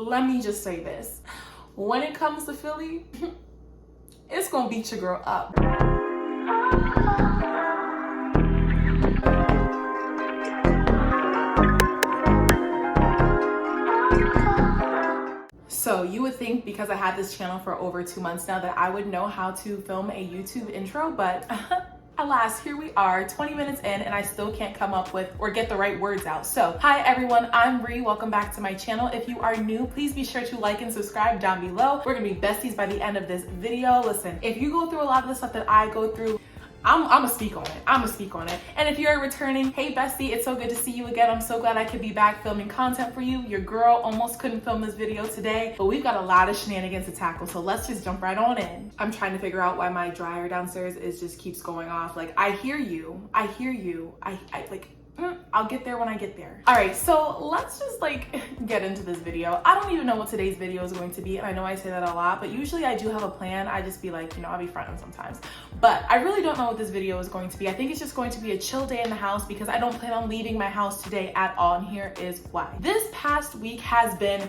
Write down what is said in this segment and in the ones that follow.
let me just say this. When it comes to Philly, it's gonna beat your girl up. So you would think because I had this channel for over 2 months now that I would know how to film a YouTube intro, but alas, here we are 20 minutes in and I still can't come up with or get the right words out. So hi everyone, I'm Bree. Welcome back to my channel. If you are new, please be sure to like and subscribe down below. We're gonna be besties by the end of this video. Listen, if you go through a lot of the stuff that I go through, I'm gonna speak on it. And if you're returning, hey bestie, it's so good to see you again. I'm so glad I could be back filming content for you. Your girl almost couldn't film this video today, but we've got a lot of shenanigans to tackle, so let's just jump right on in. I'm trying to figure out why my dryer downstairs just keeps going off. Like, I hear you. I'll get there when I get there. All right, so let's just get into this video. I don't even know what today's video is going to be, and I know I say that a lot, but usually I do have a plan. I just be like, I'll be fronting sometimes. But I really don't know what this video is going to be. I think it's just going to be a chill day in the house because I don't plan on leaving my house today at all, and here is why. This past week has been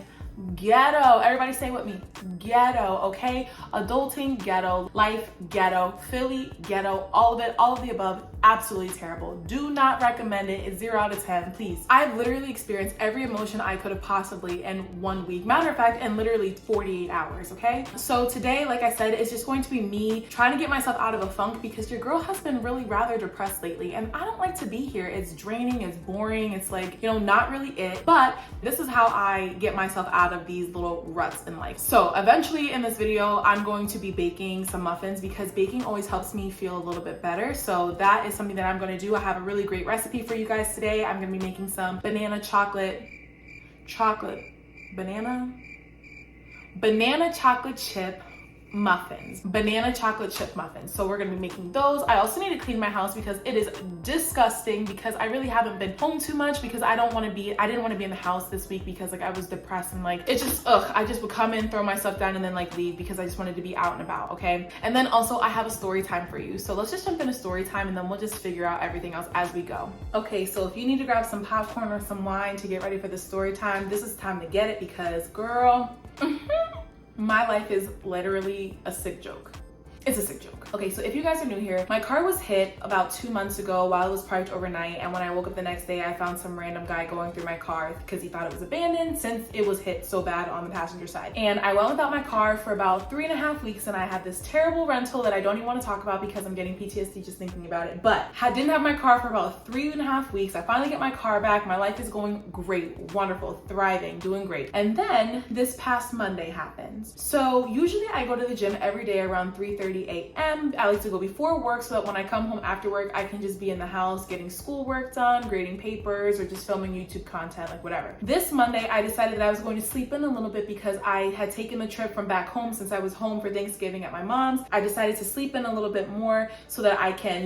ghetto. Everybody say with me, ghetto, okay? Adulting, ghetto. Life, ghetto. Philly, ghetto. All of it, all of the above, absolutely terrible. Do not recommend it. It's 0 out of 10, please. I've literally experienced every emotion I could have possibly in 1 week. Matter of fact, in literally 48 hours, okay? So today, like I said, it's just going to be me trying to get myself out of a funk because your girl has been really rather depressed lately, and I don't like to be here. It's draining, it's boring, it's not really it. But this is how I get myself out of these little ruts in life. So eventually in this video, I'm going to be baking some muffins because baking always helps me feel a little bit better. So that is something that I'm going to do. I have a really great recipe for you guys today. I'm going to be making some banana chocolate chip muffins. Banana chocolate chip muffins. So we're gonna be making those. I also need to clean my house because it is disgusting because I really haven't been home too much because I didn't want to be in the house this week because I was depressed and it just, I just would come in, throw my stuff down and then leave because I just wanted to be out and about, okay? And then also I have a story time for you. So let's just jump into story time and then we'll just figure out everything else as we go. Okay, so if you need to grab some popcorn or some wine to get ready for the story time, this is time to get it because girl, my life is literally a sick joke. It's a sick joke. Okay, so if you guys are new here, my car was hit about 2 months ago while it was parked overnight, and when I woke up the next day, I found some random guy going through my car because he thought it was abandoned since it was hit so bad on the passenger side. And I went without my car for about 3.5 weeks, and I had this terrible rental that I don't even want to talk about because I'm getting PTSD just thinking about it. But I didn't have my car for about 3.5 weeks. I finally get my car back. My life is going great, wonderful, thriving, doing great. And then this past Monday happens. So usually I go to the gym every day around 3:30 a.m. I like to go before work so that when I come home after work, I can just be in the house getting schoolwork done, grading papers, or just filming YouTube content, whatever. This Monday, I decided that I was going to sleep in a little bit because I had taken the trip from back home since I was home for Thanksgiving at my mom's. I decided to sleep in a little bit more so that I can,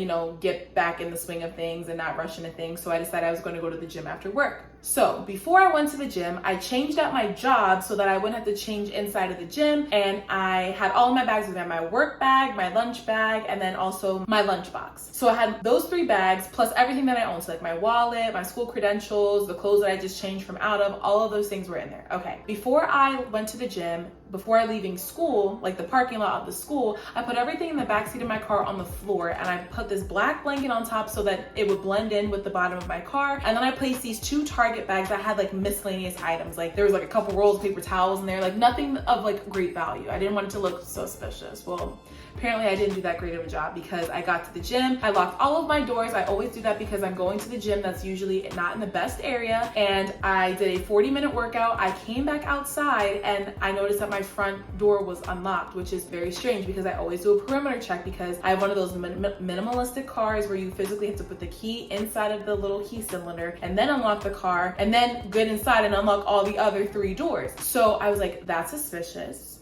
get back in the swing of things and not rush into things. So I decided I was going to go to the gym after work. So before I went to the gym, I changed out my job so that I wouldn't have to change inside of the gym. And I had all of my bags with me, my work bag, my lunch bag, and then also my lunch box. So I had those 3 bags plus everything that I owned. So my wallet, my school credentials, the clothes that I just changed from out of, all of those things were in there. Okay. Before I went to the gym, before I leaving school, the parking lot of the school, I put everything in the backseat of my car on the floor and I put this black blanket on top so that it would blend in with the bottom of my car. And then I placed these 2 Target bags that had miscellaneous items. There was a couple rolls of paper towels in there, nothing of great value. I didn't want it to look suspicious. Well, apparently I didn't do that great of a job because I got to the gym, I locked all of my doors. I always do that because I'm going to the gym that's usually not in the best area. And I did a 40-minute workout. I came back outside and I noticed that my front door was unlocked, which is very strange because I always do a perimeter check because I have one of those minimalistic cars where you physically have to put the key inside of the little key cylinder and then unlock the car and then get inside and unlock all the other 3 doors. So I was like, that's suspicious.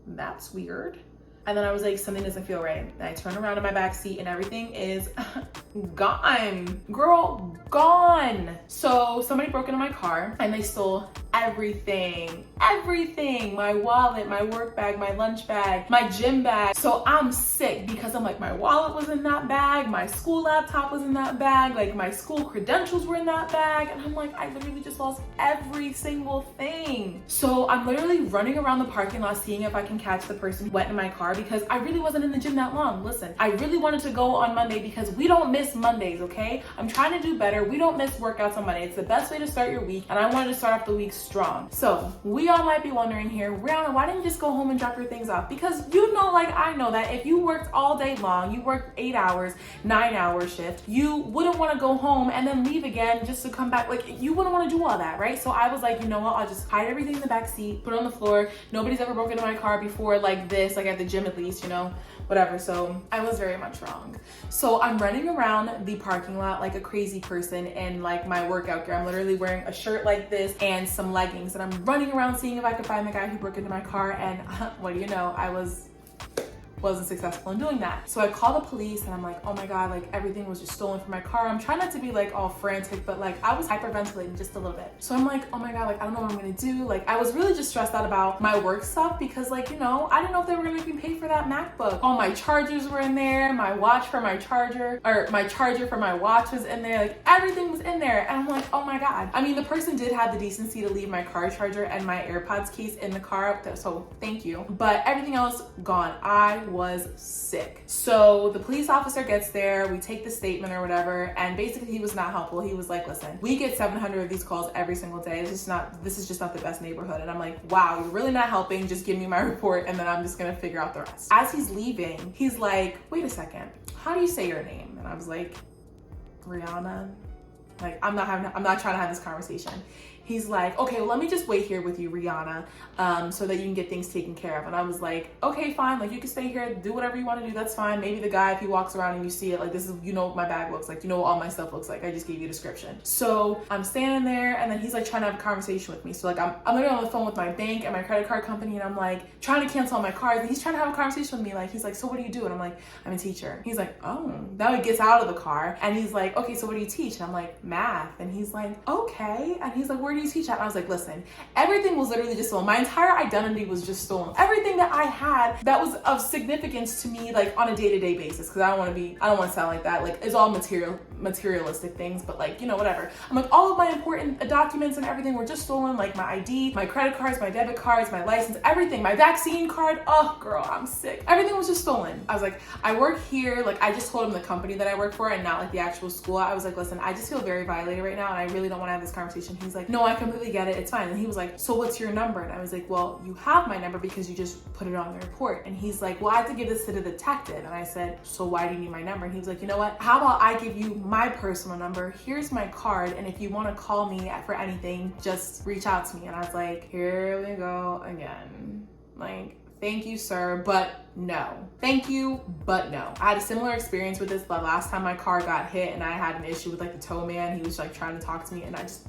That's weird. And then I was like, something doesn't feel right. And I turn around in my back seat and everything is gone. Girl, gone. So somebody broke into my car and they stole everything, my wallet, my work bag, my lunch bag, my gym bag. So I'm sick because I'm like, my wallet was in that bag, my school laptop was in that bag, like my school credentials were in that bag. And I'm like, I literally just lost every single thing. So I'm literally running around the parking lot seeing if I can catch the person who went in my car, because I really wasn't in the gym that long. Listen, I really wanted to go on Monday because we don't miss Mondays, okay? I'm trying to do better. We don't miss workouts on Monday. It's the best way to start your week, and I wanted to start off the week strong. So we all might be wondering here, Rihanna, why didn't you just go home and drop your things off? Because you know, like I know, that if you worked all day long, you worked 8 hours, 9-hour shift, you wouldn't want to go home and then leave again just to come back. Like, you wouldn't want to do all that, right? So I was like, you know what, I'll just hide everything in the back seat, put it on the floor. Nobody's ever broken into my car before like this, like at the gym at least, you know, whatever. So I was very much wrong. So I'm running around the parking lot like a crazy person in like my workout gear. I'm literally wearing a shirt like this and some leggings, and I'm running around seeing if I could find the guy who broke into my car. And what do you know, I wasn't successful in doing that. So I call the police and I'm like, oh my God, like everything was just stolen from my car. I'm trying not to be like all frantic, but like I was hyperventilating just a little bit. So I'm like, oh my God, like I don't know what I'm gonna do. Like I was really just stressed out about my work stuff because, like, you know, I didn't know if they were gonna make me pay for that MacBook. All my chargers were in there, my watch for my charger, or my charger for my watch was in there. Like everything was in there. And I'm like, oh my God. I mean, the person did have the decency to leave my car charger and my AirPods case in the car, so thank you. But everything else gone. I was sick. So the police officer gets there, we take the statement or whatever, and basically he was not helpful. He was like, listen, we get 700 of these calls every single day. This is just not the best neighborhood. And I'm like, wow, you're really not helping. Just give me my report and then I'm just gonna figure out the rest. As he's leaving, he's like, wait a second, how do you say your name? And I was like, Rihanna. Like, I'm not trying to have this conversation. He's like, okay, well, let me just wait here with you, Rihanna, so that you can get things taken care of. And I was like, okay, fine. Like, you can stay here, do whatever you want to do. That's fine. Maybe the guy, if he walks around and you see it, like, this is, you know what my bag looks like. You know what all my stuff looks like. I just gave you a description. So I'm standing there, and then he's like trying to have a conversation with me. So like, I'm literally on the phone with my bank and my credit card company, and I'm like trying to cancel all my cards. And he's trying to have a conversation with me. Like, he's like, so what do you do? And I'm like, I'm a teacher. He's like, oh. Now he gets out of the car and he's like, okay, so what do you teach? And I'm like, math. And he's like, okay. And he's like, where do you teach at? And I was like, listen, everything was literally just stolen. My entire identity was just stolen. Everything that I had that was of significance to me, like on a day-to-day basis, because I don't want to sound like that. Like, it's all materialistic things, but like, you know, whatever. I'm like, all of my important documents and everything were just stolen, like my ID, my credit cards, my debit cards, my license, everything, my vaccine card. Oh, girl, I'm sick. Everything was just stolen. I was like, I work here. Like, I just told him the company that I work for and not like the actual school. I was like, listen, I just feel very violated right now, and I really don't want to have this conversation. He's like, no, I completely get it. It's fine. And he was like, so what's your number? And I was like, well, you have my number because you just put it on the report. And he's like, well, I have to give this to the detective. And I said, so why do you need my number? And he was like, you know what? How about I give you my personal number? Here's my card. And if you want to call me for anything, just reach out to me. And I was like, here we go again. Like, thank you, sir, but no. Thank you, but no. I had a similar experience with this the last time my car got hit and I had an issue with like the tow man. He was like trying to talk to me and I just,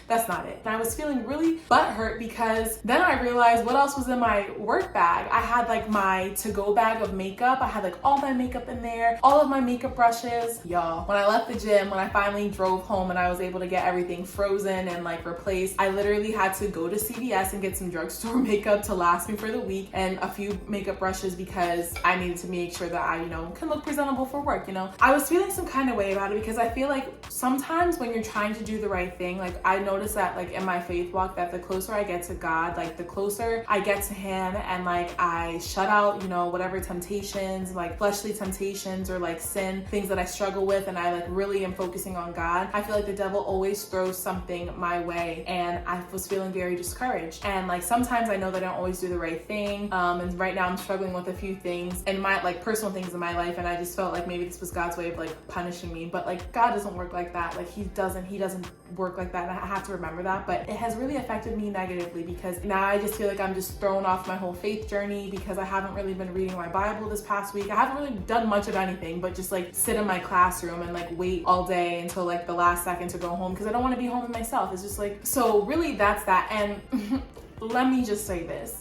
that's not it. And I was feeling really butthurt because then I realized what else was in my work bag. I had like my to-go bag of makeup. I had like all my makeup in there, all of my makeup brushes. Y'all, when I left the gym, when I finally drove home and I was able to get everything frozen and like replaced, I literally had to go to CVS and get some drugstore makeup to last me for the week and a few makeup brushes because I needed to make sure that I, you know, can look presentable for work, you know. I was feeling some kind of way about it because I feel like sometimes when you're trying to do the right thing, like I noticed that like in my faith walk that the closer I get to God, like the closer I get to him and like I shut out, you know, whatever temptations, like fleshly temptations or like sin, things that I struggle with, and I like really am focusing on God, I feel like the devil always throws something my way and I was feeling very discouraged. And like sometimes I know that I don't always do the right thing, and right now I'm struggling with a few things in my like personal things in my life, and I just felt like maybe this was God's way of like punishing me, but like God doesn't work like that. Like he doesn't work like that, and I have to remember that. But it has really affected me negatively because now I just feel like I'm just thrown off my whole faith journey because I haven't really been reading my Bible this past week. I haven't really done much of anything but just like sit in my classroom and like wait all day until like the last second to go home because I don't want to be home with myself. It's just like, so really that's that. And let me just say this.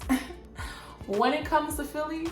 When it comes to Philly,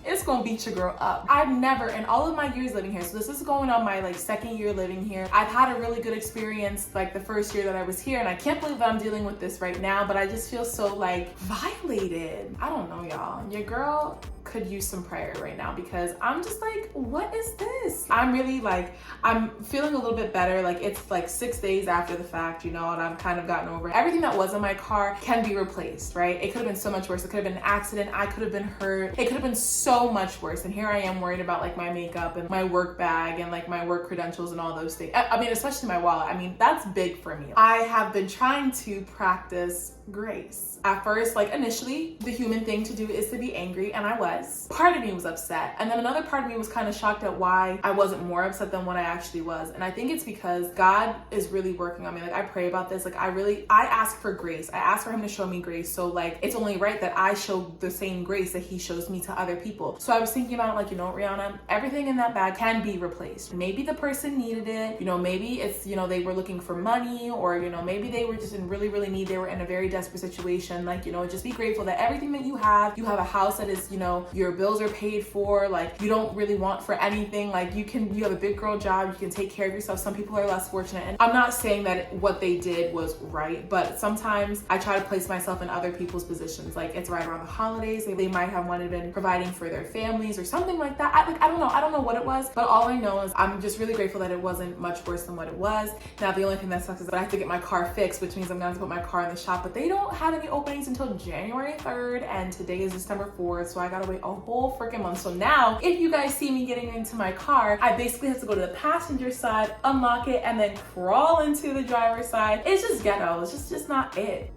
it's gonna beat your girl up. I've never, in all of my years living here, so this is going on my like second year living here, I've had a really good experience like the first year that I was here, and I can't believe that I'm dealing with this right now, but I just feel so like violated. I don't know, y'all. Your girl could use some prayer right now because I'm just like, what is this? I'm really like, I'm feeling a little bit better. Like it's like 6 days after the fact, you know, and I've kind of gotten over it. Everything that was in my car can be replaced, right? It could have been so much worse. It could have been an accident. I could have been hurt. It could have been so much worse. And here I am worried about like my makeup and my work bag and like my work credentials and all those things. I mean, especially my wallet. I mean, that's big for me. I have been trying to practice grace. At first, like initially, the human thing to do is to be angry, and I was. Part of me was upset, and then another part of me was kind of shocked at why I wasn't more upset than what I actually was. And I think it's because God is really working on me. Like I pray about this. Like I ask for grace. I ask for him to show me grace. So like it's only right that I show the same grace that he shows me to other people. So I was thinking about like, you know, Rihanna, everything in that bag can be replaced. Maybe the person needed it. You know, maybe it's, you know, they were looking for money, or, you know, maybe they were just in really, really need. They were in a very desperate situation. Like, you know, just be grateful that everything that you have a house that is, you know, your bills are paid for, like you don't really want for anything. Like you have a big girl job, you can take care of yourself. Some people are less fortunate, and I'm not saying that what they did was right, but sometimes I try to place myself in other people's positions. Like it's right around the holidays, they might have wanted been providing for their families or something like that. I don't know what it was, but all I know is I'm just really grateful that it wasn't much worse than what it was. Now the only thing that sucks is that I have to get my car fixed, which means I'm gonna have to put my car in the shop, but they don't have any openings until January 3rd, and today is December 4th, so I gotta wait a whole freaking month. So now if you guys see me getting into my car, I basically have to go to the passenger side, unlock it, and then crawl into the driver's side. It's just ghetto. It's just not it.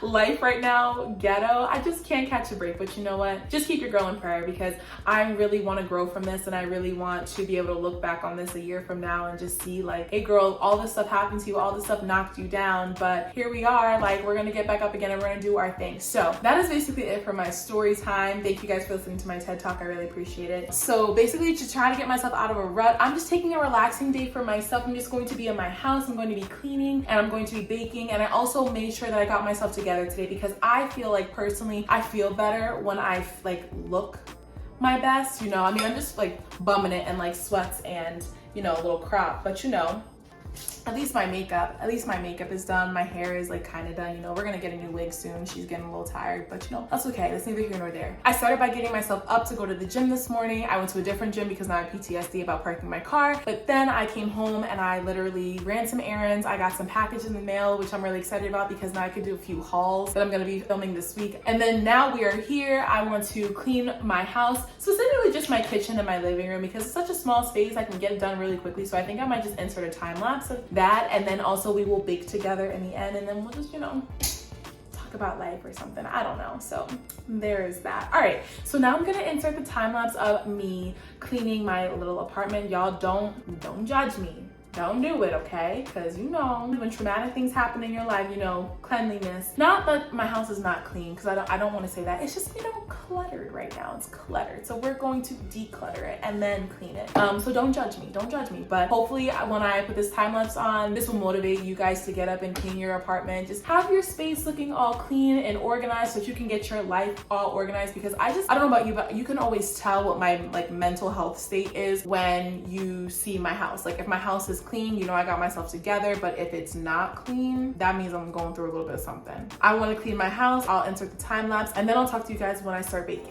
Life right now, ghetto. I just can't catch a break, but you know what? Just keep your girl in prayer, because I really want to grow from this, and I really want to be able to look back on this a year from now and just see like, hey girl, all this stuff happened to you, all this stuff knocked you down, but here we are, like we're gonna get back up again and we're gonna do our thing. So that is basically it for my story time. Thank you guys for listening to my TED Talk. I really appreciate it. So basically, to try to get myself out of a rut, I'm just taking a relaxing day for myself. I'm just going to be in my house, I'm going to be cleaning, and I'm going to be baking. And I also made sure that I got myself together today, because I feel like personally I feel better when I like look my best, you know. I mean, I'm just like bumming it and like sweats and, you know, a little crop, but you know, at least my makeup is done. My hair is like kind of done, you know. We're gonna get a new wig soon. She's getting a little tired, but you know, that's okay. That's neither here nor there. I started by getting myself up to go to the gym this morning. I went to a different gym because now I have PTSD about parking my car. But then I came home and I literally ran some errands. I got some packages in the mail, which I'm really excited about because now I could do a few hauls that I'm gonna be filming this week. And then now we are here. I want to clean my house, specifically just my kitchen and my living room, because it's such a small space. I can get it done really quickly. So I think I might just insert a time lapse of that, and then also we will bake together in the end, and then we'll just, you know, talk about life or something. I don't know. So there is that. All right, so now I'm gonna insert the time lapse of me cleaning my little apartment. Y'all don't judge me. Don't do it, okay? Because you know, when traumatic things happen in your life, you know, cleanliness. Not that my house is not clean, because I don't want to say that. It's just, you know, cluttered right now. It's cluttered. So we're going to declutter it and then clean it. So don't judge me. Don't judge me. But hopefully when I put this time lapse on, this will motivate you guys to get up and clean your apartment. Just have your space looking all clean and organized so that you can get your life all organized, because I don't know about you, but you can always tell what my like mental health state is when you see my house. Like if my house is clean, you know I got myself together, but if it's not clean, that means I'm going through a little bit of something. I want to clean my house. I'll insert the time lapse, and then I'll talk to you guys when I start baking.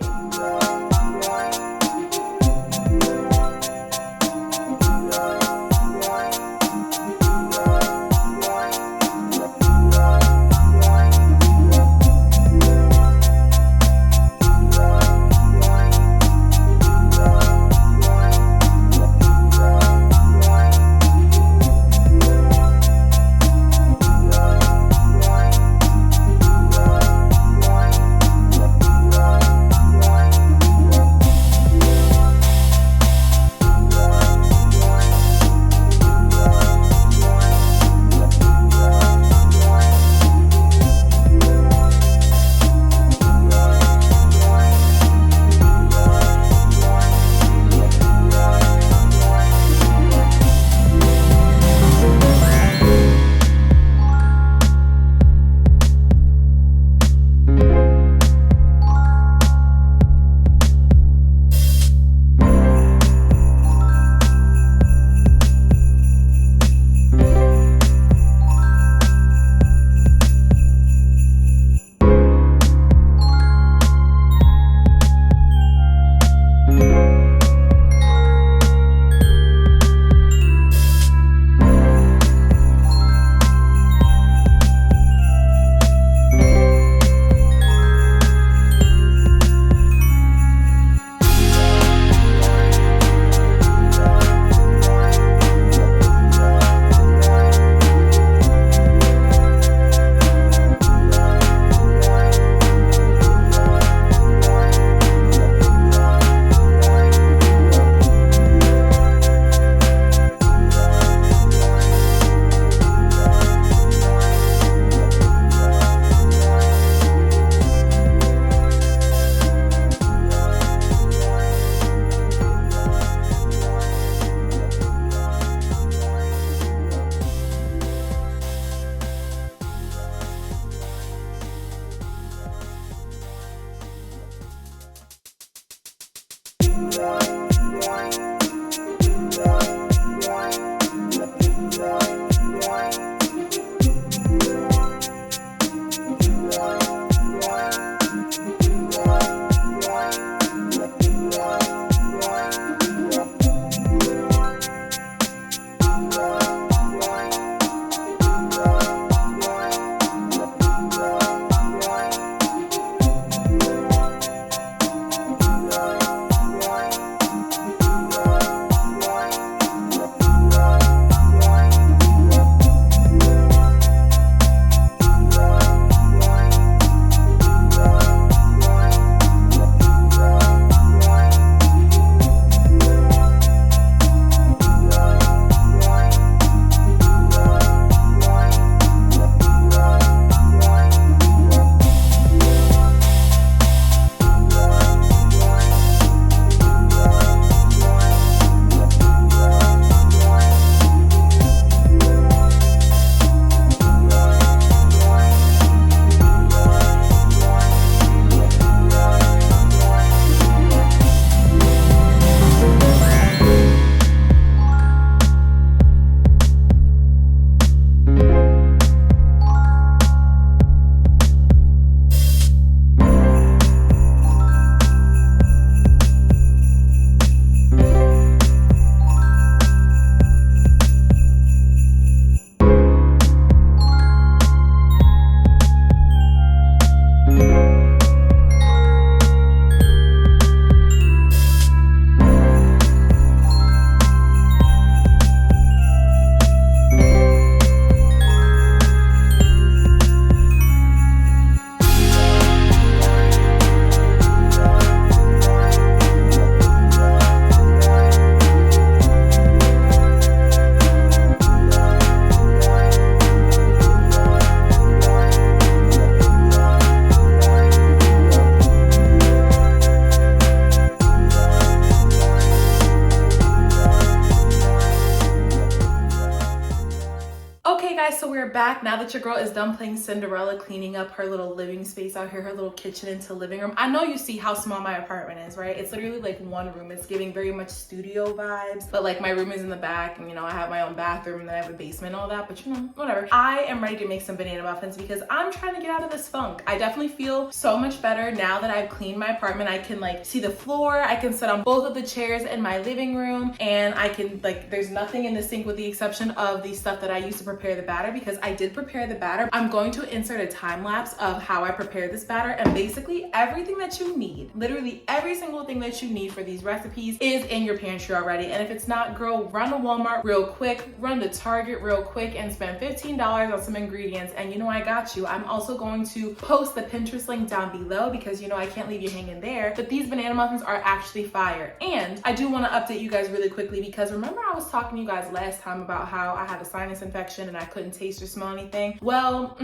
So we're back now that your girl is done playing Cinderella, cleaning up her little living space out here, her little kitchen into living room. I know you see how small my apartment is, right? It's literally like one room. It's giving very much studio vibes, but like my room is in the back and I have my own bathroom and then I have a basement and all that, but whatever. I am ready to make some banana muffins because I'm trying to get out of this funk. I definitely feel so much better now that I've cleaned my apartment. I can like see the floor. I can sit on both of the chairs in my living room and I can there's nothing in the sink with the exception of the stuff that I used to prepare the batter, because I did prepare the batter. I'm going to insert a time lapse of how I prepare this batter, and basically everything that you need, literally every single thing that you need for these recipes is in your pantry already. And if it's not, girl, run to Walmart real quick, run to Target real quick and spend $15 on some ingredients, and I got you. I'm also going to post the Pinterest link down below because I can't leave you hanging there, but these banana muffins are actually fire. And I do want to update you guys really quickly because remember I was talking to you guys last time about how I had a sinus infection and I couldn't taste or smell anything. Well,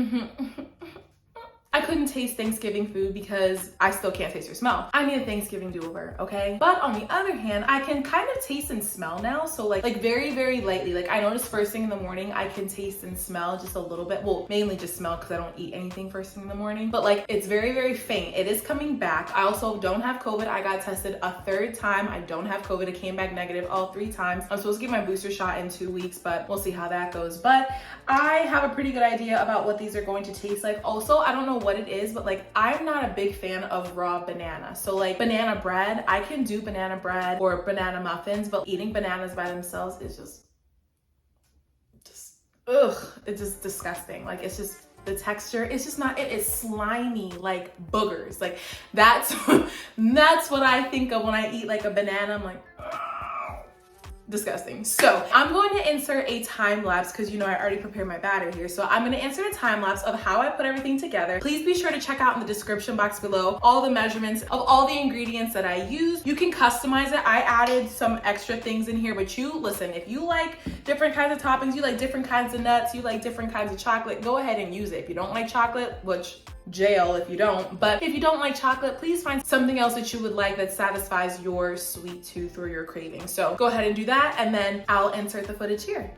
I couldn't taste Thanksgiving food because I still can't taste or smell. I need a Thanksgiving do-over, okay? But on the other hand, I can kind of taste and smell now. So like very, very lightly. Like I noticed first thing in the morning, I can taste and smell just a little bit. Well, mainly just smell because I don't eat anything first thing in the morning. But like it's very, very faint. It is coming back. I also don't have COVID. I got tested a third time. I don't have COVID. It came back negative all 3 times. I'm supposed to get my booster shot in 2 weeks, but we'll see how that goes. But I have a pretty good idea about what these are going to taste like. Also, I don't know what it is, but like I'm not a big fan of raw banana. So like banana bread, I can do banana bread or banana muffins, but eating bananas by themselves is just ugh, it's just disgusting. Like it's just the texture, it's just not, it is slimy like boogers. Like that's what I think of when I eat like a banana. I'm like, disgusting. So I'm going to insert a time lapse because I already prepared my batter here. So I'm going to insert a time lapse of how I put everything together. Please be sure to check out in the description box below all the measurements of all the ingredients that I use. You can customize it. I added some extra things in here, but listen, if you like different kinds of toppings, you like different kinds of nuts, you like different kinds of chocolate, go ahead and use it. If you don't like chocolate, which jail if you don't, but if you don't like chocolate, please find something else that you would like that satisfies your sweet tooth or your craving. So go ahead and do that, and then I'll insert the footage here.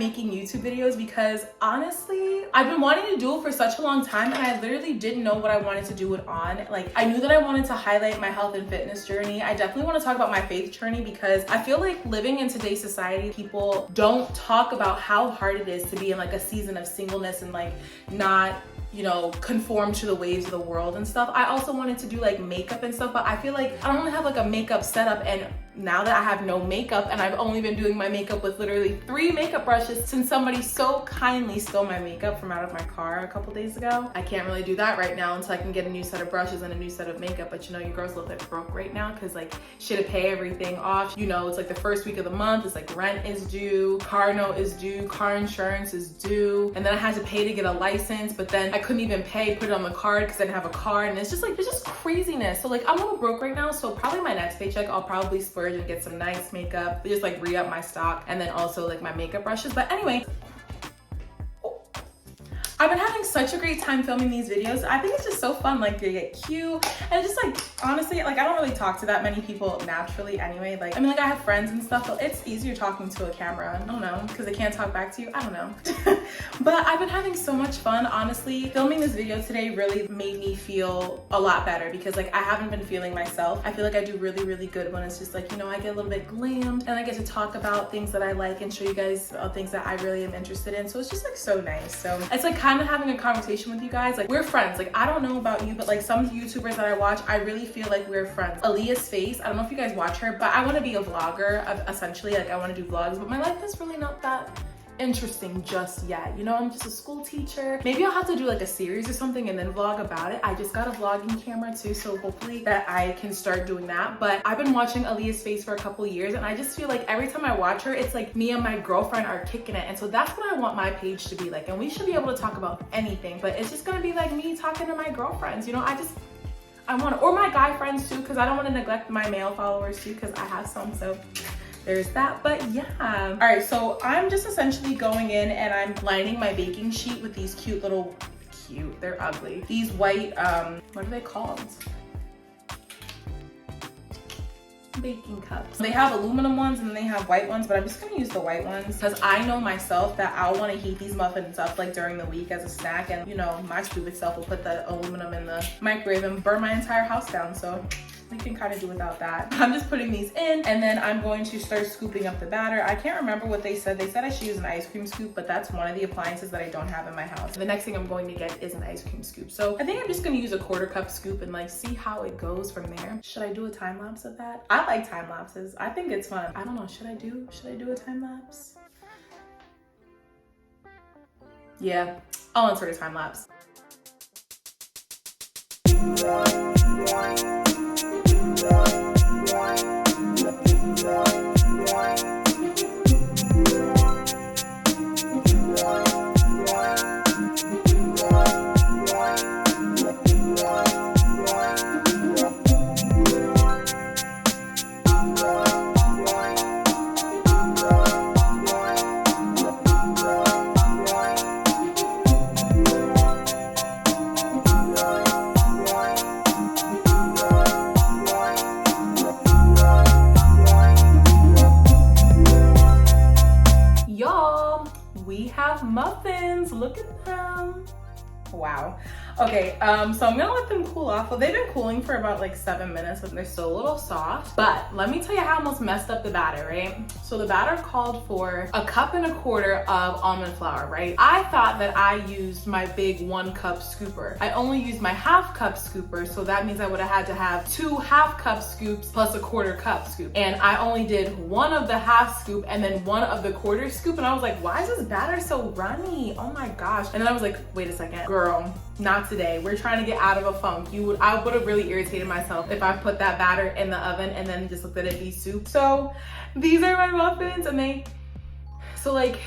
making YouTube videos because honestly, I've been wanting to do it for such a long time and I literally didn't know what I wanted to do it on. Like, I knew that I wanted to highlight my health and fitness journey. I definitely want to talk about my faith journey because I feel like living in today's society, people don't talk about how hard it is to be in like a season of singleness and like not, you know, conform to the ways of the world and stuff. I also wanted to do like makeup and stuff, but I feel like I don't really have like a makeup setup, and now that I have no makeup and I've only been doing my makeup with literally 3 makeup brushes since somebody so kindly stole my makeup from out of my car a couple days ago. I can't really do that right now until I can get a new set of brushes and a new set of makeup. But you know, your girl's a little bit broke right now because like she had to pay everything off. You know, it's like the first week of the month. It's like rent is due, car note is due, car insurance is due. And then I had to pay to get a license, but then I couldn't even pay, put it on the card because I didn't have a card. And it's just like, it's just craziness. So like I'm a little broke right now. So probably my next paycheck, I'll probably splurge and get some nice makeup, just like re-up my stock, and then also like my makeup brushes. But anyway, I've been having such a great time filming these videos. I think it's just so fun, like they get cute, and just like honestly, like I don't really talk to that many people naturally anyway. Like I mean, like I have friends and stuff, but it's easier talking to a camera. I don't know, because they can't talk back to you. I don't know. But I've been having so much fun. Honestly, filming this video today really made me feel a lot better because like I haven't been feeling myself. I feel like I do really, really good when it's just like, you know, I get a little bit glammed and I get to talk about things that I like and show you guys things that I really am interested in. So it's just like so nice. So it's like kind of having a conversation with you guys. Like we're friends. Like I don't know about you, but like some YouTubers that I watch, I really feel like we're friends. Aaliyah's Face, I don't know if you guys watch her, but I want to be a vlogger essentially. Like I want to do vlogs, but my life is really not that interesting just yet. You know, I'm just a school teacher. Maybe I'll have to do like a series or something and then vlog about it. I just got a vlogging camera too, so hopefully that I can start doing that. But I've been watching Aaliyah's Face for a couple years and I just feel like every time I watch her, it's like me and my girlfriend are kicking it. And so that's what I want my page to be like. And we should be able to talk about anything, but it's just gonna be like me talking to my girlfriends. You know, I want to, or my guy friends too, because I don't want to neglect my male followers too, because I have some. So there's that. But yeah, all right, so I'm just essentially going in and I'm lining my baking sheet with these they're ugly, these white what are they called, baking cups. They have aluminum ones and then they have white ones, but I'm just gonna use the white ones because I know myself that I'll want to heat these muffins up like during the week as a snack, and you know, my stupid self will put the aluminum in the microwave and burn my entire house down. So we can kind of do without that. I'm just putting these in and then I'm going to start scooping up the batter. I can't remember what they said. They said I should use an ice cream scoop, but that's one of the appliances that I don't have in my house. The next thing I'm going to get is an ice cream scoop. So I think I'm just gonna use a 1/4 cup scoop and like see how it goes from there. Should I do a time lapse of that? I like time lapses. I think it's fun. I don't know, should I do a time lapse? Yeah, I'll insert a time lapse. Muffins, look at them. Wow. Okay, so I'm gonna let them cool off. Well, they've been cooling for about like 7 minutes and they're still a little soft, but let me tell you how I almost messed up the batter, right? So the batter called for 1.25 cups of almond flour, right? I thought that I used my big 1 cup scooper. I only used my 1/2 cup scooper, so that means I would have had to have 2 1/2 cup scoops plus a 1/4 cup scoop. And I only did 1 of the 1/2 scoop and then 1 of the 1/4 scoop, and I was like, why is this batter so runny? Oh my gosh. And then I was like, wait a second, girl, not today. We're trying to get out of a funk. I would have really irritated myself if I put that batter in the oven and then just looked at it be soup. So these are my muffins, and so like,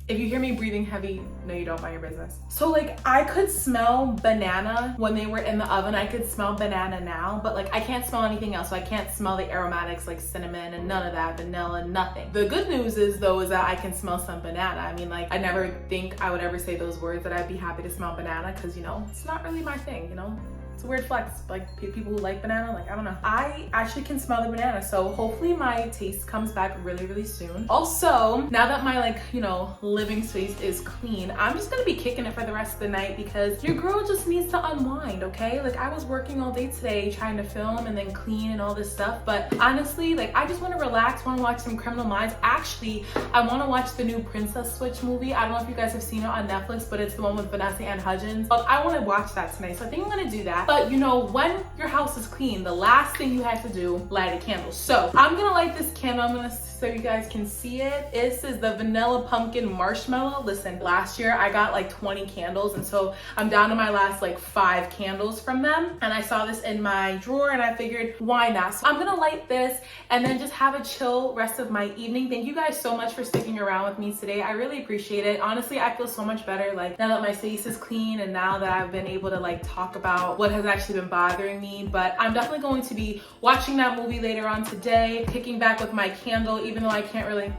if you hear me breathing heavy, no you don't, mind your business. So like, I could smell banana when they were in the oven. I could smell banana now, but like I can't smell anything else. So I can't smell the aromatics like cinnamon and none of that, vanilla, nothing. The good news is though, is that I can smell some banana. I mean, like I never think I would ever say those words that I'd be happy to smell banana, because you know, it's not really my thing, you know? It's a weird flex. Like people who like banana, like, I don't know. I actually can smell the banana. So hopefully my taste comes back really, really soon. Also, now that my like, you know, living space is clean, I'm just gonna be kicking it for the rest of the night because your girl just needs to unwind, okay? Like I was working all day today trying to film and then clean and all this stuff. But honestly, like I just wanna relax, wanna watch some Criminal Minds. Actually, I wanna watch the new Princess Switch movie. I don't know if you guys have seen it on Netflix, but it's the one with Vanessa and Hudgens. But I wanna watch that tonight. So I think I'm gonna do that. But you know, when your house is clean, the last thing you have to do, light a candle. So I'm gonna light this candle. I'm gonna, so you guys can see it. This is the vanilla pumpkin marshmallow. Listen, last year I got like 20 candles, and so I'm down to my last like 5 candles from them. And I saw this in my drawer and I figured, why not? So I'm gonna light this and then just have a chill rest of my evening. Thank you guys so much for sticking around with me today. I really appreciate it. Honestly, I feel so much better like now that my face is clean and now that I've been able to like talk about what has actually been bothering me. But I'm definitely going to be watching that movie later on today, kicking back with my candle, even though I can't really,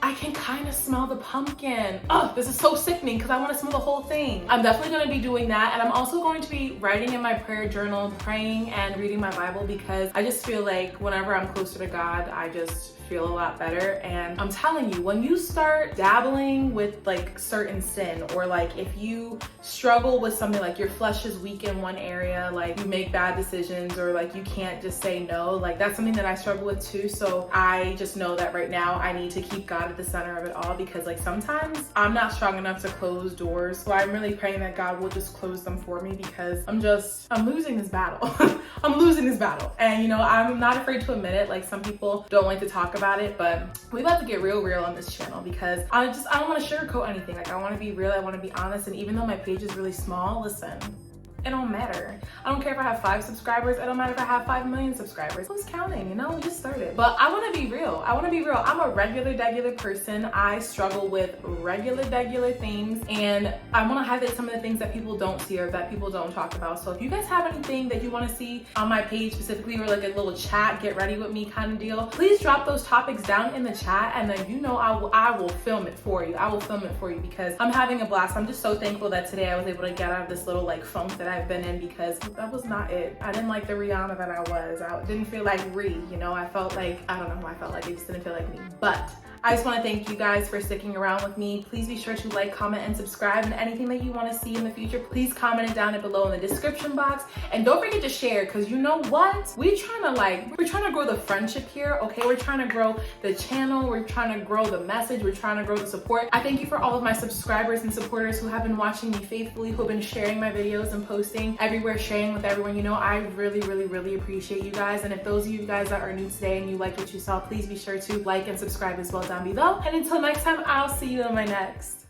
I can kind of smell the pumpkin. Oh, this is so sickening because I want to smell the whole thing. I'm definitely going to be doing that. And I'm also going to be writing in my prayer journal, praying and reading my Bible because I just feel like whenever I'm closer to God, I just feel a lot better. And I'm telling you, when you start dabbling with like certain sin, or like if you struggle with something like your flesh is weak in one area, like you make bad decisions, or like you can't just say no, like that's something that I struggle with too. So I just know that right now I need to keep God at the center of it all because like sometimes I'm not strong enough to close doors. So I'm really praying that God will just close them for me because I'm losing this battle. I'm losing this battle. And you know, I'm not afraid to admit it. Like some people don't like to talk about it, but we about to get real on this channel because I don't want to sugarcoat anything. Like I want to be real, I want to be honest. And even though my page is really small, listen, it don't matter. I don't care if I have 5 subscribers. It don't matter if I have 5 million subscribers. Who's counting? You know, we just started. But I want to be real. I want to be real. I'm a regular person. I struggle with regular things, and I want to highlight some of the things that people don't see or that people don't talk about. So if you guys have anything that you want to see on my page specifically, or like a little chat, get ready with me kind of deal, please drop those topics down in the chat, and then you know I will film it for you. I will film it for you because I'm having a blast. I'm just so thankful that today I was able to get out of this little like funk that I've been in because that was not it. I didn't like the Rihanna that I was. I didn't feel like you know, I felt like, I don't know who I felt like, it just didn't feel like me. But I just want to thank you guys for sticking around with me. Please be sure to like, comment, and subscribe. And anything that you want to see in the future, please comment it down below in the description box. And don't forget to share, because you know what? We're trying to grow the friendship here, okay? We're trying to grow the channel. We're trying to grow the message. We're trying to grow the support. I thank you for all of my subscribers and supporters who have been watching me faithfully, who have been sharing my videos and posting everywhere, sharing with everyone. You know, I really appreciate you guys. And if those of you guys that are new today and you like what you saw, please be sure to like and subscribe as well down below. And until next time, I'll see you in my next.